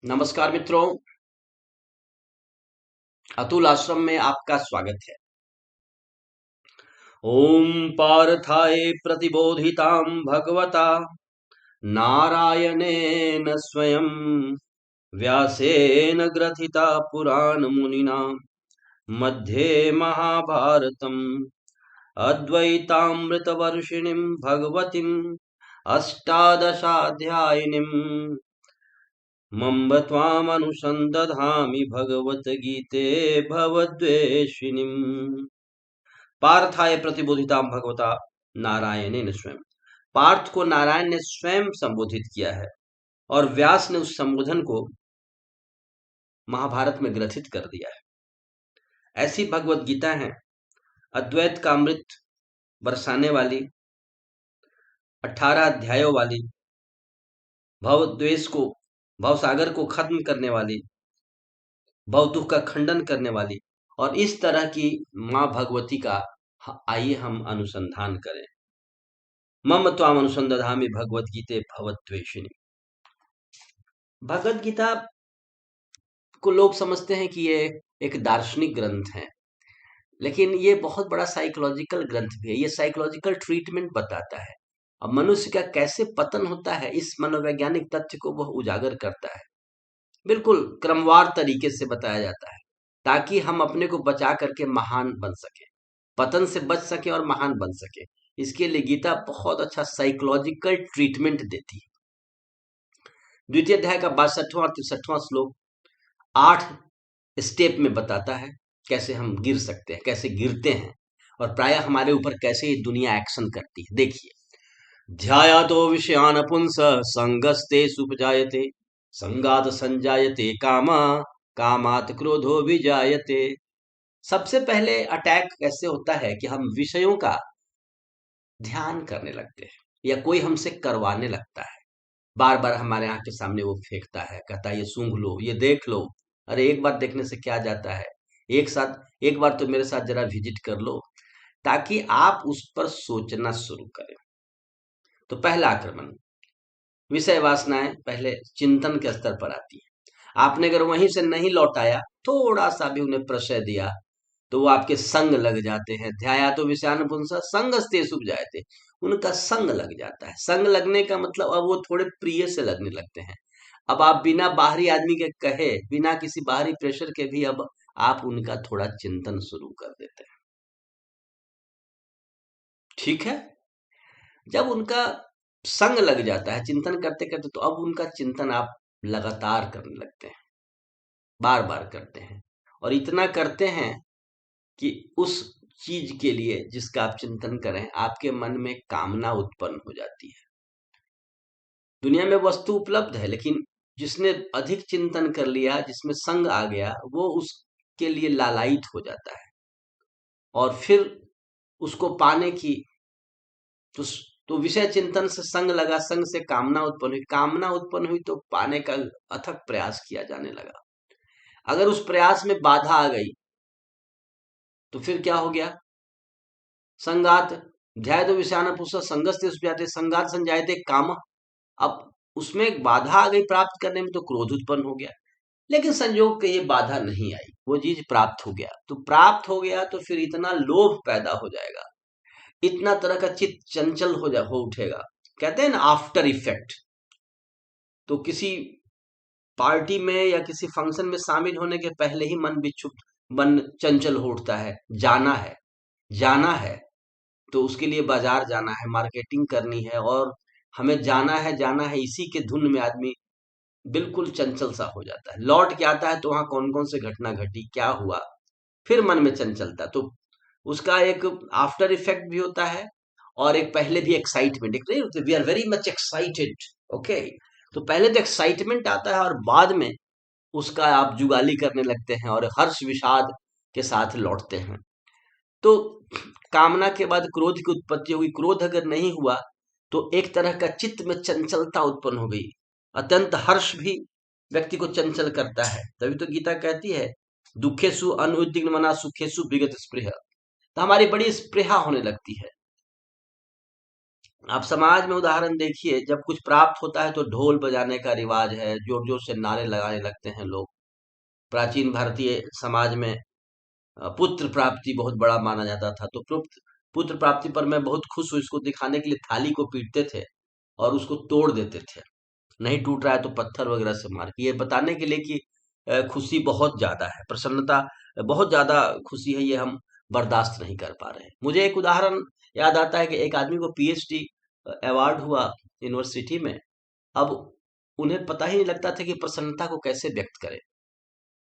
नमस्कार मित्रों, अतुल आश्रम में आपका स्वागत है। ओम पार्थाय प्रतिबोधितां भगवता नारायणेन स्वयं व्यासेन ग्रथिता पुराण मुनिना मध्ये महाभारतम् अद्वैतामृतवर्षिणीं भगवतीम् अष्टादशाध्यायिनीम् मम्ब त्वामनुसन्दधामि भगवद्गीते भवद्वेषिणीम्। पार्थाय प्रतिबोधिताम भगवता नारायण ने स्वयं। पार्थ को नारायण ने स्वयं संबोधित किया है और व्यास ने उस संबोधन को महाभारत में ग्रथित कर दिया है। ऐसी भगवत गीता है अद्वैत का अमृत बरसाने वाली, 18 अध्यायों वाली, भव द्वेष को, भव सागर को खत्म करने वाली, भव दुख का खंडन करने वाली और इस तरह की माँ भगवती का आइए हम अनुसंधान करें। मम त्वाम अनुसंदधामि भगवत गीते भवद्वेषिणी। भगवत गीता को लोग समझते हैं कि ये एक दार्शनिक ग्रंथ है, लेकिन ये बहुत बड़ा साइकोलॉजिकल ग्रंथ भी है। ये साइकोलॉजिकल ट्रीटमेंट बताता है और मनुष्य का कैसे पतन होता है, इस मनोवैज्ञानिक तथ्य को वह उजागर करता है। बिल्कुल क्रमवार तरीके से बताया जाता है ताकि हम अपने को बचा करके महान बन सके, पतन से बच सके और महान बन सके। इसके लिए गीता बहुत अच्छा साइकोलॉजिकल ट्रीटमेंट देती है। द्वितीय अध्याय का 62वां और 63वां श्लोक 8 स्टेप में बताता है कैसे हम गिर सकते हैं, कैसे गिरते हैं और प्रायः हमारे ऊपर कैसे ये दुनिया एक्शन करती है। देखिए, ध्यायातो विषयान पुंस संगस्ते सुपजायते संगात संजायते कामा कामात क्रोधो विजायते। सबसे पहले अटैक कैसे होता है कि हम विषयों का ध्यान करने लगते हैं या कोई हमसे करवाने लगता है। बार बार हमारे आंख के सामने वो फेंकता है, कहता है ये सूंघ लो, ये देख लो। अरे एक बार देखने से क्या जाता है, एक बार तो मेरे साथ जरा विजिट कर लो, ताकि आप उस पर सोचना शुरू करें। तो पहला आक्रमण, विषय वासनाएं पहले चिंतन के स्तर पर आती है। आपने अगर वहीं से नहीं लौटाया, थोड़ा सा भी उन्हें प्रशय दिया, तो वो आपके संग लग जाते हैं। ध्याया तो विषयानुपुंसा संगस्ते सुख जाते, उनका संग लग जाता है। संग लगने का मतलब अब वो थोड़े प्रिय से लगने लगते हैं। अब आप बिना बाहरी आदमी के कहे, बिना किसी बाहरी प्रेशर के भी अब आप उनका थोड़ा चिंतन शुरू कर देते हैं। ठीक है, जब उनका संग लग जाता है चिंतन करते करते, तो अब उनका चिंतन आप लगातार करने लगते हैं, बार बार करते हैं और इतना करते हैं कि उस चीज के लिए जिसका आप चिंतन करें, आपके मन में कामना उत्पन्न हो जाती है। दुनिया में वस्तु उपलब्ध है, लेकिन जिसने अधिक चिंतन कर लिया, जिसमें संग आ गया, वो उसके लिए लालायित हो जाता है और फिर उसको पाने की, तो तो विषय चिंतन से संग लगा, संग से कामना उत्पन्न हुई, कामना उत्पन्न हुई तो पाने का अथक प्रयास किया जाने लगा। अगर उस प्रयास में बाधा आ गई तो फिर क्या हो गया? संगात, ध्याय तो विषयान पुरुष संगस्ते सुजाते संगात संजायते काम। अब उसमें एक बाधा आ गई प्राप्त करने में, तो क्रोध उत्पन्न हो गया। लेकिन संयोग के ये बाधा नहीं आई, वो चीज प्राप्त हो गया। तो प्राप्त हो गया तो फिर इतना लोभ पैदा हो जाएगा, इतना तरह का चित्त चंचल हो उठेगा। कहते हैं ना आफ्टर इफेक्ट। तो किसी पार्टी में या किसी फंक्शन में शामिल होने के पहले ही मन विक्षुब्ध, मन चंचल हो उठता है। जाना है, जाना है, तो उसके लिए बाजार जाना है, मार्केटिंग करनी है और हमें जाना है, इसी के धुन में आदमी बिल्कुल चंचल सा हो जाता है। लौट के आता है तो वहां कौन कौन से घटना घटी, क्या हुआ, फिर मन में चंचलता। तो उसका एक आफ्टर इफेक्ट भी होता है और एक पहले भी एक्साइटमेंट, एक नहीं होती, we are very much excited. Okay, तो पहले तो एक्साइटमेंट आता है और बाद में उसका आप जुगाली करने लगते हैं और हर्ष विषाद के साथ लौटते हैं। तो कामना के बाद क्रोध की उत्पत्ति हुई। क्रोध अगर नहीं हुआ तो एक तरह का चित्त में चंचलता उत्पन्न हो गई। अत्यंत हर्ष भी व्यक्ति को चंचल करता है। तभी तो गीता कहती है दुखेसु अनुद्विग्न मना सुखेसु विगत स्पृह। तो हमारी बड़ी स्पृहा होने लगती है। आप समाज में उदाहरण देखिए, जब कुछ प्राप्त होता है तो ढोल बजाने का रिवाज है, जोर जोर से नारे लगाने लगते हैं लोग। प्राचीन भारतीय समाज में पुत्र प्राप्ति बहुत बड़ा माना जाता था, तो पुत्र प्राप्ति पर मैं बहुत खुश हूँ, इसको दिखाने के लिए थाली को पीटते थे और उसको तोड़ देते थे। नहीं टूट रहा है तो पत्थर वगैरह से मार के, ये बताने के लिए कि खुशी बहुत ज्यादा है, प्रसन्नता बहुत ज्यादा खुशी है, ये हम बर्दाश्त नहीं कर पा रहे हैं। मुझे एक उदाहरण याद आता है कि एक आदमी को पीएचडी अवार्ड हुआ यूनिवर्सिटी में। अब उन्हें पता ही नहीं लगता था कि प्रसन्नता को कैसे व्यक्त करें।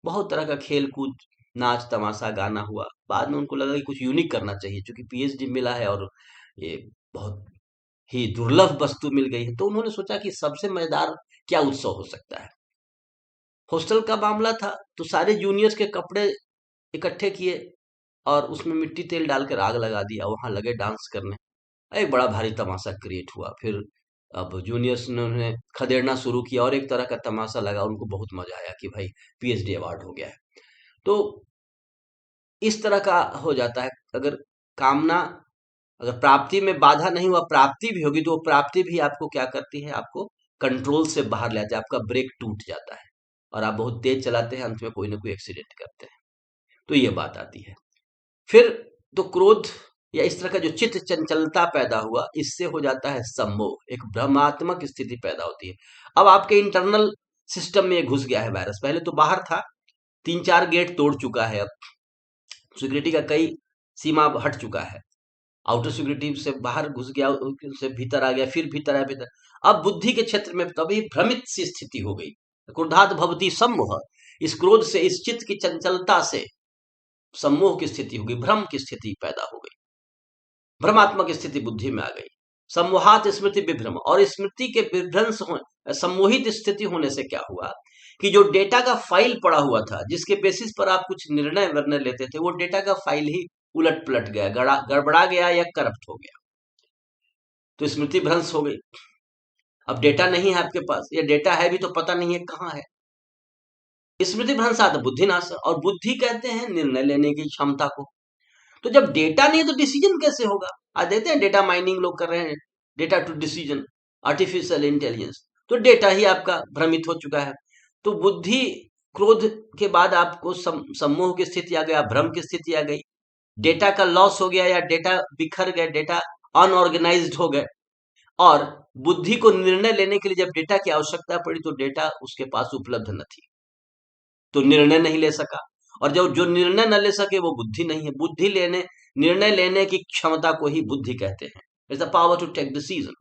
बहुत तरह का खेल कूद, नाच तमाशा, गाना हुआ। बाद में उनको लगा कि कुछ यूनिक करना चाहिए, क्योंकि पीएचडी मिला है और ये बहुत ही दुर्लभ वस्तु मिल गई है। तो उन्होंने सोचा कि सबसे मजेदार क्या उत्सव हो सकता है। हॉस्टल का मामला था, तो सारे जूनियर्स के कपड़े इकट्ठे किए और उसमें मिट्टी तेल डालकर आग लगा दिया, वहां लगे डांस करने। एक बड़ा भारी तमाशा क्रिएट हुआ। फिर अब जूनियर्स ने उन्हें खदेड़ना शुरू किया और एक तरह का तमाशा लगा, उनको बहुत मजा आया कि भाई पीएचडी अवार्ड हो गया है। तो इस तरह का हो जाता है। अगर कामना, अगर प्राप्ति में बाधा नहीं हुआ, प्राप्ति भी होगी, तो वो प्राप्ति भी आपको क्या करती है, आपको कंट्रोल से बाहर ले जाती है, आपका ब्रेक टूट जाता है और आप बहुत तेज चलाते हैं, अंत में कोई ना कोई एक्सीडेंट करते हैं। तो ये बात आती है। फिर तो क्रोध या इस तरह का जो चित्त चंचलता पैदा हुआ, इससे हो जाता है सम्मोह, एक भ्रमात्मक स्थिति पैदा होती है। अब आपके इंटरनल सिस्टम में ये घुस गया है वायरस। पहले तो बाहर था, 3-4 गेट तोड़ चुका है, अब सिक्योरिटी का कई सीमा हट चुका है, आउटर सिक्योरिटी से बाहर घुस गया, से भीतर आ गया, फिर भीतर आया, भीतर। अब बुद्धि के क्षेत्र में तभी भ्रमित सी स्थिति हो गई। क्रोधात भवति सम्मोह, इस क्रोध से, इस चित्त की चंचलता से सम्मोह की स्थिति हो गई, भ्रम की स्थिति पैदा हो गई, भ्रमात्मक स्थिति बुद्धि में आ गई। सम्मोहात स्मृति विभ्रम, और स्मृति के विभ्रंश हो, सम्मोहित स्थिति होने से क्या हुआ कि जो डेटा का फाइल पड़ा हुआ था, जिसके बेसिस पर आप कुछ निर्णय वर्णय लेते थे, वो डेटा का फाइल ही उलट पलट गया, गड़बड़ा गया या करप्ट हो गया। तो स्मृति भ्रंश हो गई। अब डेटा नहीं है आपके पास, या डेटा है भी तो पता नहीं है कहाँ है। स्मृति भ्रंश आता बुद्धिनाश, और बुद्धि कहते हैं निर्णय लेने की क्षमता को। तो जब डेटा नहीं है तो डिसीजन कैसे होगा? आज देखते हैं डेटा माइनिंग लोग कर रहे हैं, data to decision, artificial intelligence. तो डेटा ही आपका भ्रमित हो चुका है। तो बुद्धि, क्रोध के बाद आपको सम्मोह की स्थिति आ गया, भ्रम की स्थिति आ गई, डेटा का लॉस हो गया या डेटा बिखर गए, डेटा अनऑर्गेनाइज्ड हो गए। और बुद्धि को निर्णय लेने के लिए जब डेटा की आवश्यकता पड़ी तो डेटा उसके पास उपलब्ध न थी, तो निर्णय नहीं ले सका। और जब जो निर्णय न ले सके वो बुद्धि नहीं है। बुद्धि लेने, निर्णय लेने की क्षमता को ही बुद्धि कहते हैं। It's the power to take decision.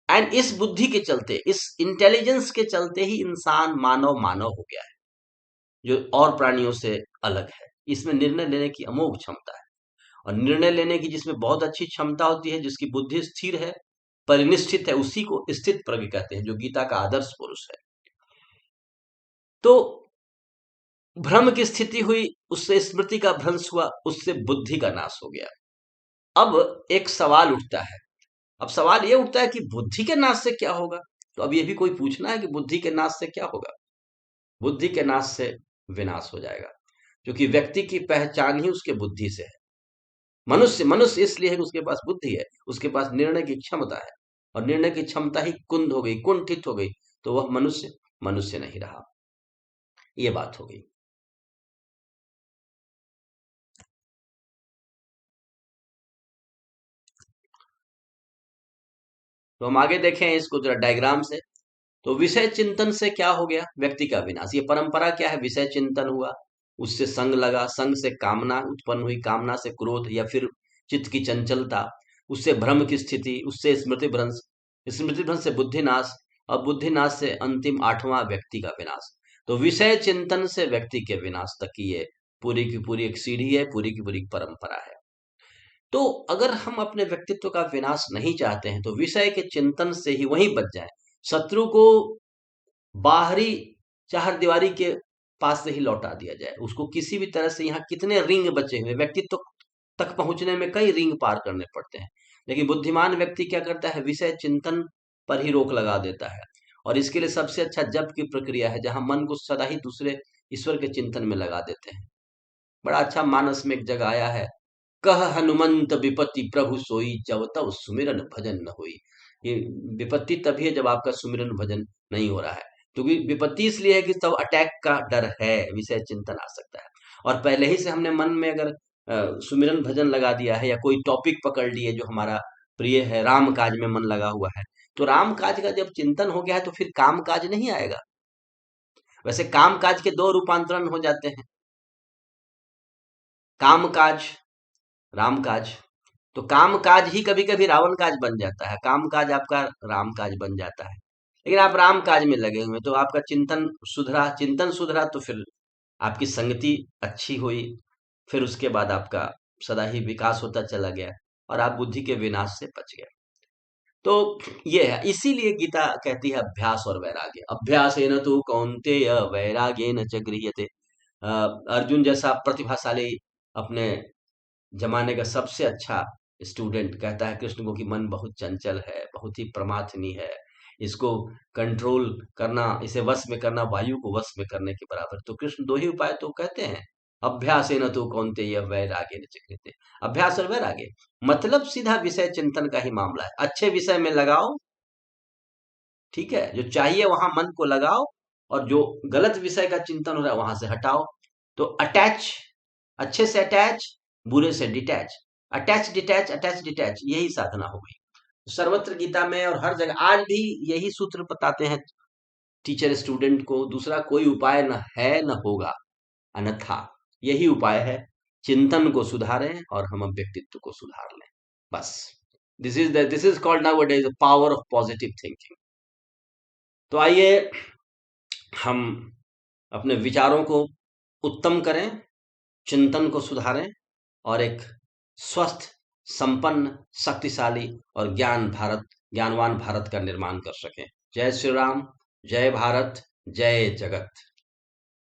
And इस बुद्धि के चलते, इस इंटेलिजेंस के चलते ही इंसान मानव मानव हो गया है, जो और प्राणियों से अलग है। इसमें निर्णय लेने की अमोघ क्षमता है, और निर्णय लेने की जिसमें बहुत अच्छी क्षमता होती है, जिसकी बुद्धि स्थिर है, परिनिष्ठित है, उसी को स्थित प्रज्ञ कहते हैं, जो गीता का आदर्श पुरुष है। तो भ्रम की स्थिति हुई, उससे स्मृति का भ्रंश हुआ, उससे बुद्धि का नाश हो गया। अब एक सवाल उठता है, अब सवाल ये उठता है कि बुद्धि के नाश से क्या होगा? तो अब ये भी कोई पूछना है कि बुद्धि के नाश से क्या होगा? बुद्धि के नाश से विनाश हो जाएगा, क्योंकि व्यक्ति की पहचान ही उसके बुद्धि से है। मनुष्य मनुष्य इसलिए है कि उसके पास बुद्धि है, उसके पास निर्णय की क्षमता है, और निर्णय की क्षमता ही कुंद हो गई, कुंठित हो गई, तो वह मनुष्य मनुष्य नहीं रहा। ये बात हो गई। तो हम आगे देखें इसको जरा डायग्राम से। तो विषय चिंतन से क्या हो गया? व्यक्ति का विनाश। ये परंपरा क्या है? विषय चिंतन हुआ, उससे संग लगा, संग से कामना उत्पन्न हुई, कामना से क्रोध या फिर चित्त की चंचलता, उससे भ्रम की स्थिति, उससे स्मृति भ्रंश, स्मृति भ्रंश से बुद्धिनाश, और बुद्धिनाश से अंतिम 8वां व्यक्ति का विनाश। तो विषय चिंतन से व्यक्ति के विनाश तक की ये पूरी की पूरी एक सीढ़ी है, पूरी की पूरी परंपरा है। तो अगर हम अपने व्यक्तित्व का विनाश नहीं चाहते हैं, तो विषय के चिंतन से ही वहीं बच जाए, शत्रु को बाहरी चार दीवारी के पास से ही लौटा दिया जाए, उसको किसी भी तरह से। यहाँ कितने रिंग बचे हुए, व्यक्तित्व तक पहुंचने में कई रिंग पार करने पड़ते हैं, लेकिन बुद्धिमान व्यक्ति क्या करता है? विषय चिंतन पर ही रोक लगा देता है। और इसके लिए सबसे अच्छा जप की प्रक्रिया है, जहां मन को सदा ही दूसरे ईश्वर के चिंतन में लगा देते हैं। बड़ा अच्छा मानस में एक जगह आया है, कह हनुमंत विपत्ति प्रभु सोई, जब तब सुमिरन भजन न होई। ये विपत्ति तभी है जब आपका सुमिरन भजन नहीं हो रहा है, क्योंकि विपत्ति इसलिए है कि तब अटैक का डर है, विषय चिंतन आ सकता है। और पहले ही से हमने मन में अगर सुमिरन भजन लगा दिया है, या कोई टॉपिक पकड़ लिए जो हमारा प्रिय है, राम काज में मन लगा हुआ है, तो राम काज का जब चिंतन हो गया है तो फिर काम काज नहीं आएगा। वैसे काम काज के दो रूपांतरण हो जाते हैं, काम काज, राम काज। तो काम काज ही कभी कभी रावण काज बन जाता है, काम काज आपका राम काज बन जाता है। लेकिन आप राम काज में लगे हुए तो आपका चिंतन सुधरा तो फिर आपकी संगति अच्छी हुई, फिर उसके बाद आपका सदा ही विकास होता चला गया और आप बुद्धि के विनाश से बच गए। तो ये है, इसीलिए गीता कहती है अभ्यास और वैराग्य। अभ्यासेन तु कौन्तेय वैराग्येन च गृह्यते। अर्जुन जैसा प्रतिभाशाली, अपने जमाने का सबसे अच्छा स्टूडेंट कहता है कृष्ण को कि मन बहुत चंचल है, बहुत ही प्रमाथनी है, इसको कंट्रोल करना, इसे वश में करना वायु को वश में करने के बराबर। तो कृष्ण दो ही उपाय तो कहते हैं, अभ्यास न तो कौनते वैराग्य न चिह्यते। अभ्यास और वैराग्य मतलब सीधा विषय चिंतन का ही मामला है। अच्छे विषय में लगाओ, ठीक है, जो चाहिए वहां मन को लगाओ, और जो गलत विषय का चिंतन हो रहा है वहां से हटाओ। तो अटैच, अच्छे से अटैच, बुरे से detach, attach detach attach detach, यही साधना हो गई। सर्वत्र गीता में और हर जगह आज भी यही सूत्र बताते हैं टीचर स्टूडेंट को, दूसरा कोई उपाय न है न होगा, अन्यथा यही उपाय है, चिंतन को सुधारें और हम व्यक्तित्व को सुधार लें, बस। This is called now days power of positive thinking. तो आइए हम अपने विचारों को उत्तम करें, चिंतन को सुधारें और एक स्वस्थ, संपन्न, शक्तिशाली और ज्ञानवान भारत का निर्माण कर सकें। जय श्री राम, जय भारत, जय जगत।